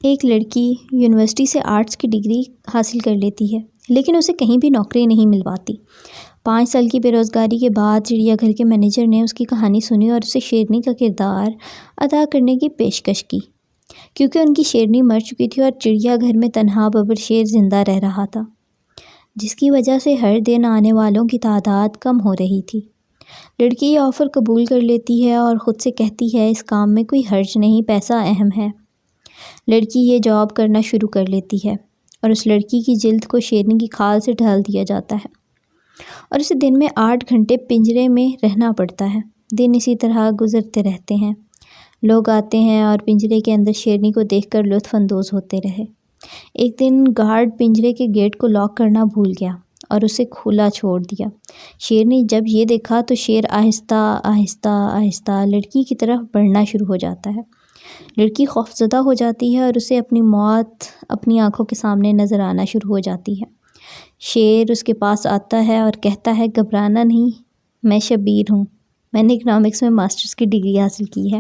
ایک لڑکی یونیورسٹی سے آرٹس کی ڈگری حاصل کر لیتی ہے، لیکن اسے کہیں بھی نوکری نہیں مل پاتی۔ 5 سال کی بے روزگاری کے بعد چڑیا گھر کے مینیجر نے اس کی کہانی سنی اور اسے شیرنی کا کردار ادا کرنے کی پیشکش کی، کیونکہ ان کی شیرنی مر چکی تھی اور چڑیا گھر میں تنہا ببر شیر زندہ رہ رہا تھا، جس کی وجہ سے ہر دن آنے والوں کی تعداد کم ہو رہی تھی۔ لڑکی یہ آفر قبول کر لیتی ہے اور خود سے کہتی ہے اس کام میں کوئی حرج نہیں، پیسہ اہم ہے۔ لڑکی یہ جاب کرنا شروع کر لیتی ہے اور اس لڑکی کی جلد کو شیرنی کی کھال سے ڈھال دیا جاتا ہے اور اسے دن میں 8 گھنٹے پنجرے میں رہنا پڑتا ہے۔ دن اسی طرح گزرتے رہتے ہیں، لوگ آتے ہیں اور پنجرے کے اندر شیرنی کو دیکھ کر لطف اندوز ہوتے رہے۔ ایک دن گارڈ پنجرے کے گیٹ کو لاک کرنا بھول گیا اور اسے کھلا چھوڑ دیا۔ شیرنی جب یہ دیکھا تو شیر آہستہ آہستہ آہستہ لڑکی کی طرف بڑھنا شروع ہو جاتا ہے۔ لڑکی خوفزدہ ہو جاتی ہے اور اسے اپنی موت اپنی آنکھوں کے سامنے نظر آنا شروع ہو جاتی ہے۔ شیر اس کے پاس آتا ہے اور کہتا ہے گھبرانا نہیں، میں شبیر ہوں، میں نے اکنامکس میں ماسٹرز کی ڈگری حاصل کی ہے۔